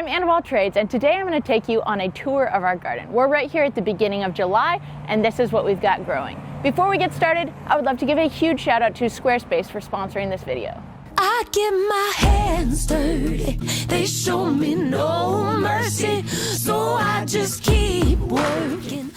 I'm Anna of all trades, and today I'm going to take you on a tour of our garden. We're right here at the beginning of July, and this is what we've got growing. Before we get started, I would love to give a huge shout out to Squarespace for sponsoring this video. I get my hands dirty, they show me no mercy, so I just keep working.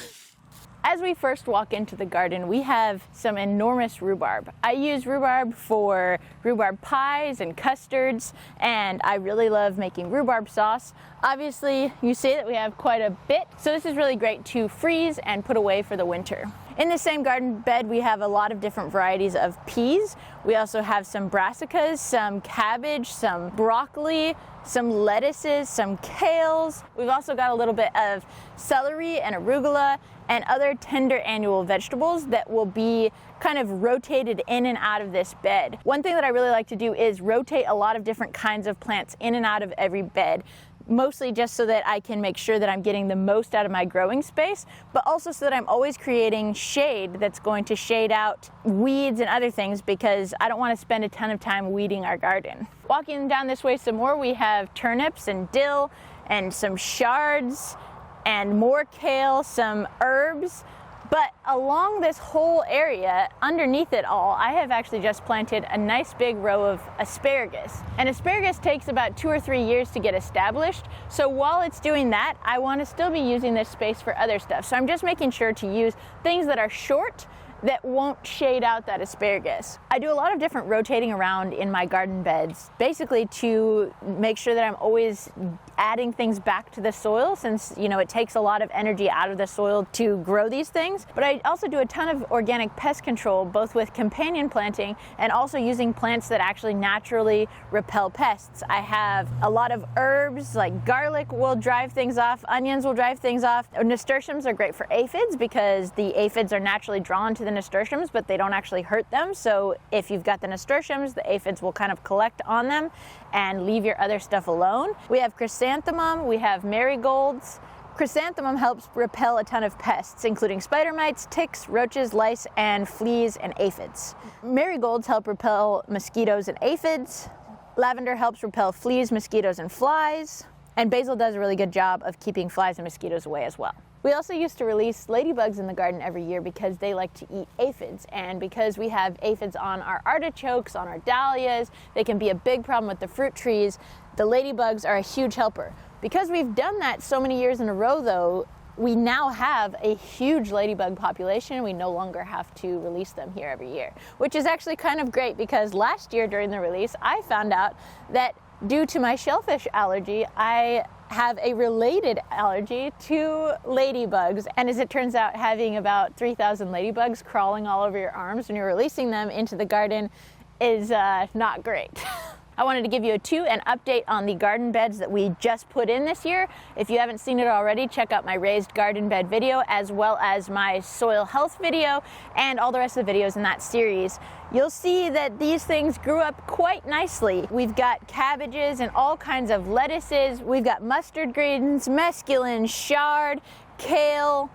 As we first walk into the garden, we have some enormous rhubarb. I use rhubarb for rhubarb pies and custards, and I really love making rhubarb sauce. Obviously, you see that we have quite a bit, so this is really great to freeze and put away for the winter. In the same garden bed, we have a lot of different varieties of peas. We also have some brassicas, some cabbage, some broccoli, some lettuces, some kales. We've also got a little bit of celery and arugula and other tender annual vegetables that will be kind of rotated in and out of this bed. One thing that I really like to do is rotate a lot of different kinds of plants in and out of every bed, mostly just so that I can make sure that I'm getting the most out of my growing space, but also so that I'm always creating shade that's going to shade out weeds and other things, because I don't want to spend a ton of time weeding our garden. Walking down this way some more, we have turnips and dill and some shards and more kale, some herbs. But along this whole area, underneath it all, I have actually just planted a nice big row of asparagus. And asparagus takes about 2 or 3 years to get established. So while it's doing that, I want to still be using this space for other stuff. So I'm just making sure to use things that are short that won't shade out that asparagus. I do a lot of different rotating around in my garden beds, basically to make sure that I'm always adding things back to the soil, since it takes a lot of energy out of the soil to grow these things. But I also do a ton of organic pest control, both with companion planting and also using plants that actually naturally repel pests. I have a lot of herbs, like garlic will drive things off, onions will drive things off. Nasturtiums are great for aphids because the aphids are naturally drawn to the nasturtiums, but they don't actually hurt them. So if you've got the nasturtiums, the aphids will kind of collect on them and leave your other stuff alone. We have chrysanthemum, we have marigolds. Chrysanthemum helps repel a ton of pests, including spider mites, ticks, roaches, lice, and fleas and aphids. Marigolds help repel mosquitoes and aphids. Lavender helps repel fleas, mosquitoes, and flies. And basil does a really good job of keeping flies and mosquitoes away as well. We also used to release ladybugs in the garden every year because they like to eat aphids, and because we have aphids on our artichokes, on our dahlias, they can be a big problem with the fruit trees. The ladybugs are a huge helper. Because we've done that so many years in a row though, we now have a huge ladybug population. We no longer have to release them here every year, which is actually kind of great, because last year during the release, I found out that due to my shellfish allergy, I have a related allergy to ladybugs. And as it turns out, having about 3,000 ladybugs crawling all over your arms when you're releasing them into the garden is not great. I wanted to give you an update on the garden beds that we just put in this year. If you haven't seen it already, check out my raised garden bed video, as well as my soil health video and all the rest of the videos in that series. You'll see that these things grew up quite nicely. We've got cabbages and all kinds of lettuces. We've got mustard greens, mesclun, chard, kale,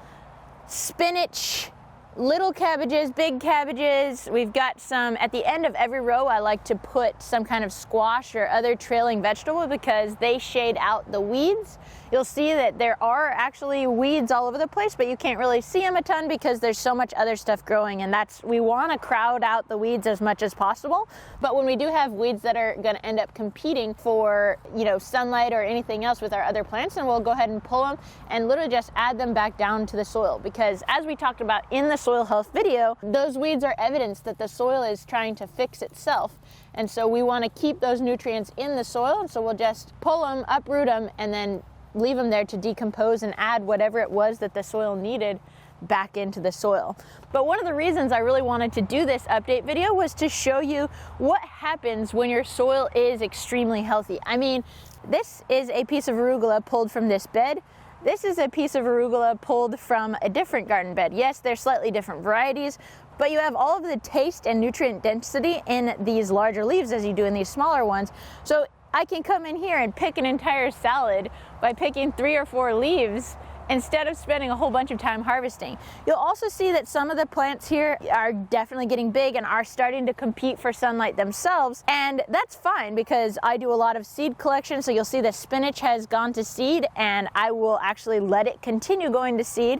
spinach, little cabbages, big cabbages. We've got some, at the end of every row, I like to put some kind of squash or other trailing vegetable because they shade out the weeds. You'll see that there are actually weeds all over the place, but you can't really see them a ton because there's so much other stuff growing, and we want to crowd out the weeds as much as possible. But when we do have weeds that are going to end up competing for, sunlight or anything else with our other plants, then we'll go ahead and pull them and literally just add them back down to the soil, because as we talked about in the soil health video, those weeds are evidence that the soil is trying to fix itself. And so we want to keep those nutrients in the soil, and so we'll just pull them, uproot them, and then leave them there to decompose and add whatever it was that the soil needed back into the soil. But one of the reasons I really wanted to do this update video was to show you what happens when your soil is extremely healthy. I mean, this is a piece of arugula pulled from this bed. This is a piece of arugula pulled from a different garden bed. Yes, they're slightly different varieties, but you have all of the taste and nutrient density in these larger leaves as you do in these smaller ones. So I can come in here and pick an entire salad by picking 3 or 4 leaves instead of spending a whole bunch of time harvesting. You'll also see that some of the plants here are definitely getting big and are starting to compete for sunlight themselves, and that's fine because I do a lot of seed collection. So you'll see the spinach has gone to seed, and I will actually let it continue going to seed.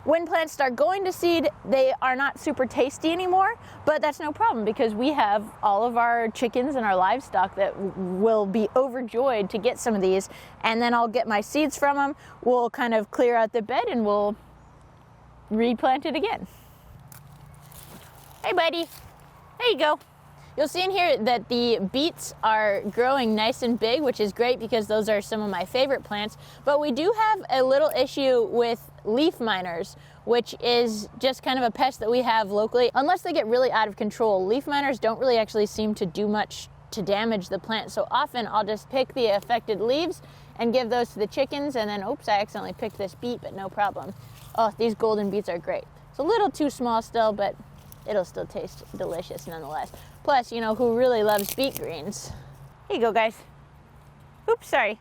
When plants start going to seed, they are not super tasty anymore, but that's no problem because we have all of our chickens and our livestock that will be overjoyed to get some of these, and then I'll get my seeds from them. We'll kind of clear out the bed and we'll replant it again. Hey buddy, there you go. You'll see in here that the beets are growing nice and big, which is great because those are some of my favorite plants. But we do have a little issue with leaf miners, which is just kind of a pest that we have locally. Unless they get really out of control, leaf miners don't really actually seem to do much to damage the plant. So often I'll just pick the affected leaves and give those to the chickens, and then, oops, I accidentally picked this beet, but no problem. Oh, these golden beets are great. It's a little too small still, but it'll still taste delicious nonetheless. Plus, you know who really loves beet greens? Here you go, guys. Oops, sorry.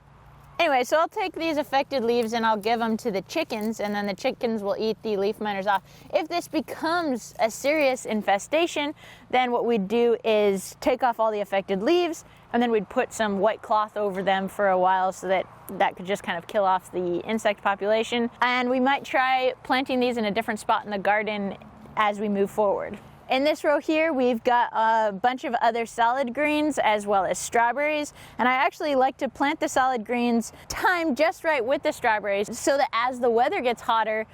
Anyway, so I'll take these affected leaves and I'll give them to the chickens, and then the chickens will eat the leaf miners off. If this becomes a serious infestation, then what we'd do is take off all the affected leaves, and then we'd put some white cloth over them for a while so that could just kind of kill off the insect population. And we might try planting these in a different spot in the garden as we move forward. In this row here, we've got a bunch of other salad greens as well as strawberries, and I actually like to plant the salad greens timed just right with the strawberries so that as the weather gets hotter,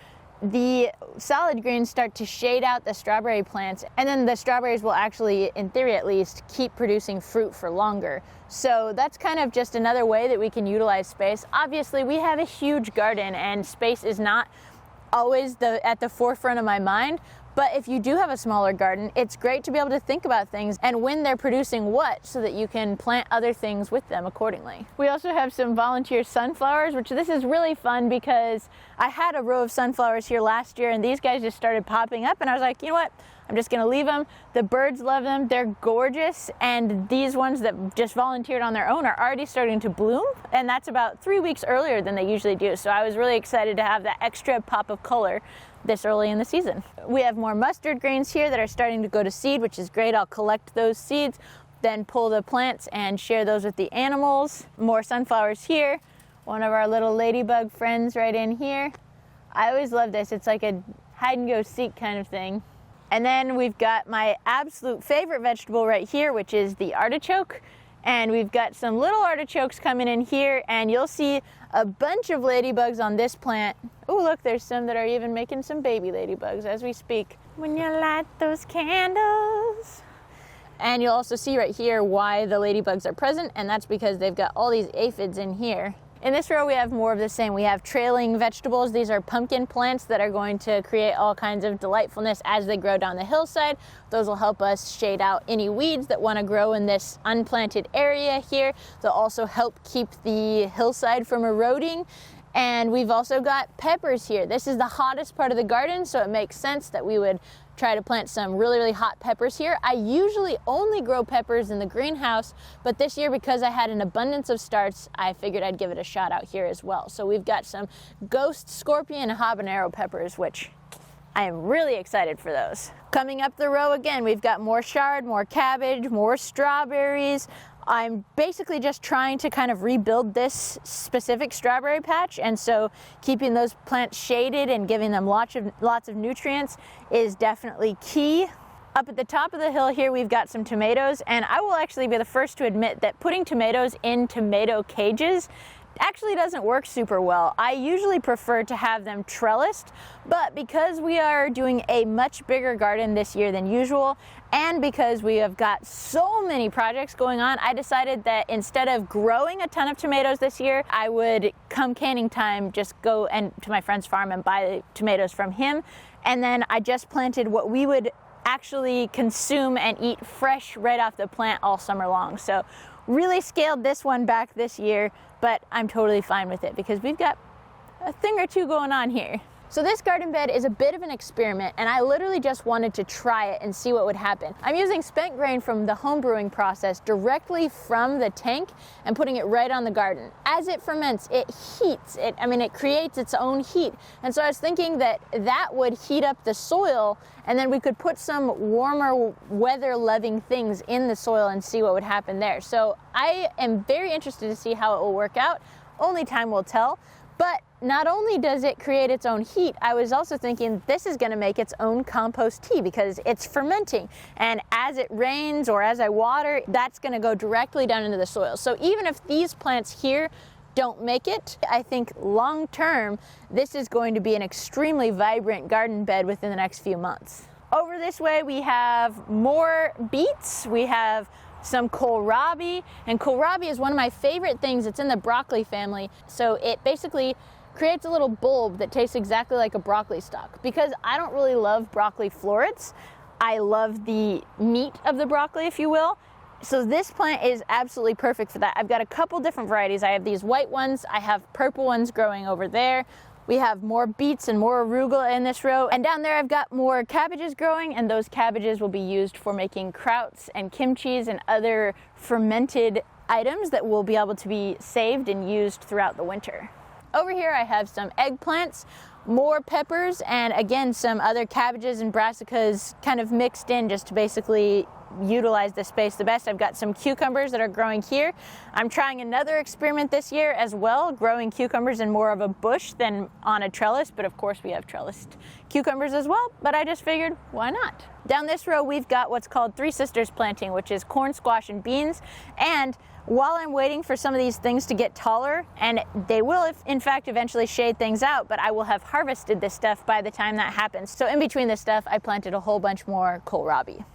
the salad greens start to shade out the strawberry plants, and then the strawberries will actually, in theory at least, keep producing fruit for longer. So that's kind of just another way that we can utilize space. Obviously, we have a huge garden and space is not always at the forefront of my mind. But if you do have a smaller garden, it's great to be able to think about things and when they're producing what, so that you can plant other things with them accordingly. We also have some volunteer sunflowers, which this is really fun because I had a row of sunflowers here last year and these guys just started popping up, and I was like, you know what? I'm just gonna leave them. The birds love them, they're gorgeous, and these ones that just volunteered on their own are already starting to bloom, and that's about 3 weeks earlier than they usually do. So I was really excited to have that extra pop of color this early in the season. We have more mustard greens here that are starting to go to seed, which is great. I'll collect those seeds, then pull the plants and share those with the animals. More sunflowers here. One of our little ladybug friends right in here. I always love this. It's like a hide and go seek kind of thing. And then we've got my absolute favorite vegetable right here, which is the artichoke. And we've got some little artichokes coming in here, and you'll see a bunch of ladybugs on this plant. Oh, look, there's some that are even making some baby ladybugs as we speak. When you light those candles. And you'll also see right here why the ladybugs are present, and that's because they've got all these aphids in here. In this row, we have more of the same. We have trailing vegetables. These are pumpkin plants that are going to create all kinds of delightfulness as they grow down the hillside. Those will help us shade out any weeds that want to grow in this unplanted area here. They'll also help keep the hillside from eroding. And we've also got peppers here. This is the hottest part of the garden, so it makes sense that we would try to plant some really, really hot peppers here. I usually only grow peppers in the greenhouse, but this year, because I had an abundance of starts, I figured I'd give it a shot out here as well. So we've got some ghost, scorpion, and habanero peppers, which I am really excited for those. Coming up the row again, we've got more chard, more cabbage, more strawberries. I'm basically just trying to kind of rebuild this specific strawberry patch, and so keeping those plants shaded and giving them lots of nutrients is definitely key. Up at the top of the hill here, we've got some tomatoes, and I will actually be the first to admit that putting tomatoes in tomato cages actually doesn't work super well. I usually prefer to have them trellised, but because we are doing a much bigger garden this year than usual, and because we have got so many projects going on, I decided that instead of growing a ton of tomatoes this year, I would, come canning time, just go to my friend's farm and buy tomatoes from him. And then I just planted what we would actually consume and eat fresh right off the plant all summer long. So really scaled this one back this year, but I'm totally fine with it because we've got a thing or two going on here. So this garden bed is a bit of an experiment, and I literally just wanted to try it and see what would happen. I'm using spent grain from the home brewing process directly from the tank and putting it right on the garden. As it ferments, it heats. It creates its own heat. And so I was thinking that would heat up the soil, and then we could put some warmer weather-loving things in the soil and see what would happen there. So I am very interested to see how it will work out. Only time will tell. But not only does it create its own heat, I was also thinking this is going to make its own compost tea because it's fermenting. And as it rains or as I water, that's going to go directly down into the soil. So even if these plants here don't make it, I think long term, this is going to be an extremely vibrant garden bed within the next few months. Over this way, we have more beets. We have some kohlrabi, and kohlrabi is one of my favorite things. It's in the broccoli family, so it basically creates a little bulb that tastes exactly like a broccoli stalk. Because I don't really love broccoli florets, I love the meat of the broccoli, if you will. So this plant is absolutely perfect for that. I've got a couple different varieties. I have these white ones, I have purple ones growing over there. We have more beets and more arugula in this row. And down there I've got more cabbages growing, and those cabbages will be used for making krauts and kimchis and other fermented items that will be able to be saved and used throughout the winter. Over here I have some eggplants, more peppers, and again some other cabbages and brassicas kind of mixed in just to basically utilize the space the best. I've got some cucumbers that are growing here. I'm trying another experiment this year as well, growing cucumbers in more of a bush than on a trellis, but of course we have trellised cucumbers as well, but I just figured, why not? Down this row we've got what's called Three Sisters planting, which is corn, squash, and beans. And while I'm waiting for some of these things to get taller, and they will in fact eventually shade things out, but I will have harvested this stuff by the time that happens. So in between this stuff, I planted a whole bunch more kohlrabi.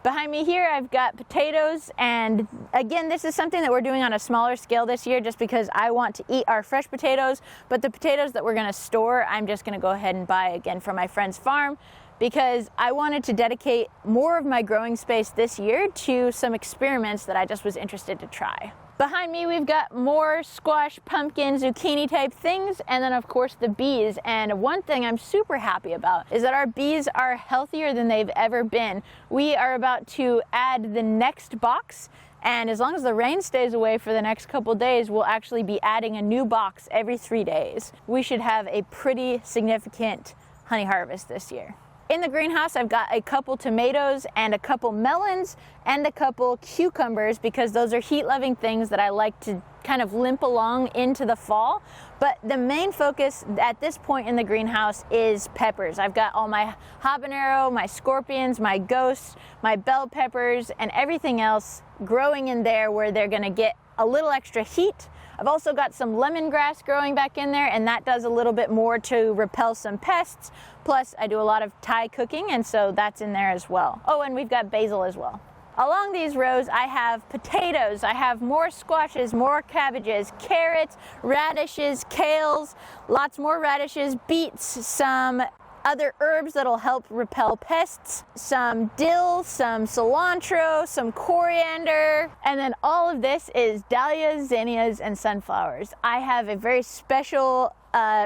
Behind me here, I've got potatoes, and again, this is something that we're doing on a smaller scale this year just because I want to eat our fresh potatoes, but the potatoes that we're gonna store, I'm just gonna go ahead and buy again from my friend's farm because I wanted to dedicate more of my growing space this year to some experiments that I just was interested to try. Behind me, we've got more squash, pumpkin, zucchini type things, and then of course the bees. And one thing I'm super happy about is that our bees are healthier than they've ever been. We are about to add the next box, and as long as the rain stays away for the next couple days, we'll actually be adding a new box every 3 days. We should have a pretty significant honey harvest this year. In the greenhouse, I've got a couple tomatoes and a couple melons and a couple cucumbers because those are heat-loving things that I like to kind of limp along into the fall. But the main focus at this point in the greenhouse is peppers. I've got all my habanero, my scorpions, my ghosts, my bell peppers, and everything else growing in there where they're gonna get a little extra heat. I've also got some lemongrass growing back in there, and that does a little bit more to repel some pests. Plus, I do a lot of Thai cooking, and so that's in there as well. Oh, and we've got basil as well. Along these rows, I have potatoes, I have more squashes, more cabbages, carrots, radishes, kales, lots more radishes, beets, some other herbs that'll help repel pests, some dill, some cilantro, some coriander, and then all of this is dahlias, zinnias, and sunflowers. I have a very special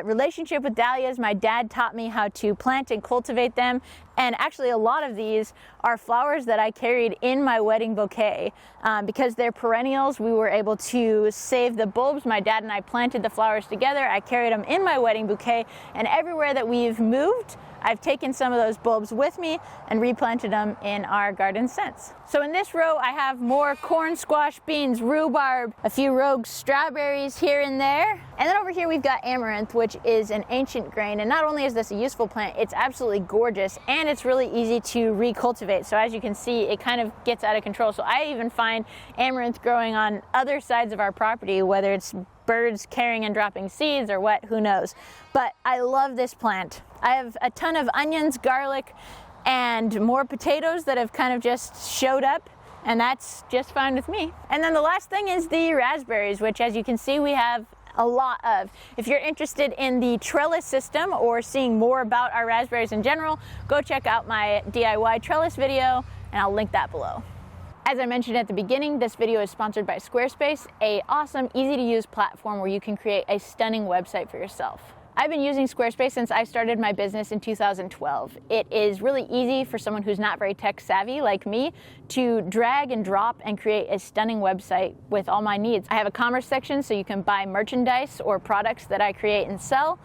relationship with dahlias. My dad taught me how to plant and cultivate them, and actually a lot of these are flowers that I carried in my wedding bouquet. Because they're perennials, we were able to save the bulbs. My dad and I planted the flowers together. I carried them in my wedding bouquet, and everywhere that we've moved, I've taken some of those bulbs with me and replanted them in our garden since. So in this row, I have more corn, squash, beans, rhubarb, a few rogue strawberries here and there. And then over here we've got amaranth, which is an ancient grain. And not only is this a useful plant, it's absolutely gorgeous and it's really easy to recultivate. So as you can see, it kind of gets out of control. So I even find amaranth growing on other sides of our property, whether it's birds carrying and dropping seeds or what, who knows. But I love this plant. I have a ton of onions, garlic, and more potatoes that have kind of just showed up, and that's just fine with me. And then the last thing is the raspberries, which as you can see we have a lot of. If you're interested in the trellis system or seeing more about our raspberries in general, go check out my DIY trellis video, and I'll link that below. As I mentioned at the beginning, this video is sponsored by Squarespace, an awesome, easy to use platform where you can create a stunning website for yourself. I've been using Squarespace since I started my business in 2012. It is really easy for someone who's not very tech savvy like me to drag and drop and create a stunning website with all my needs. I have a commerce section so you can buy merchandise or products that I create and sell.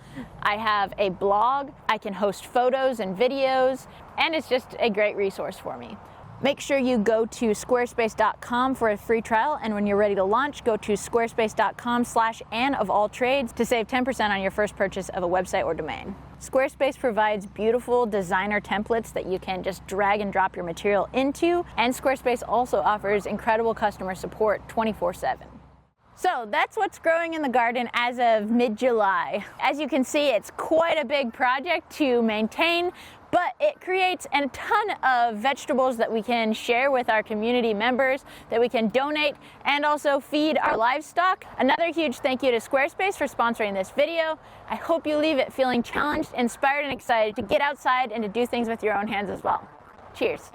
I have a blog, I can host photos and videos, and it's just a great resource for me. Make sure you go to squarespace.com for a free trial, and when you're ready to launch, go to squarespace.com/AnnofAllTrades to save 10% on your first purchase of a website or domain. Squarespace provides beautiful designer templates that you can just drag and drop your material into, and Squarespace also offers incredible customer support 24/7. So that's what's growing in the garden as of mid-July. As you can see, it's quite a big project to maintain, but it creates a ton of vegetables that we can share with our community members, that we can donate, and also feed our livestock. Another huge thank you to Squarespace for sponsoring this video. I hope you leave it feeling challenged, inspired, and excited to get outside and to do things with your own hands as well. Cheers.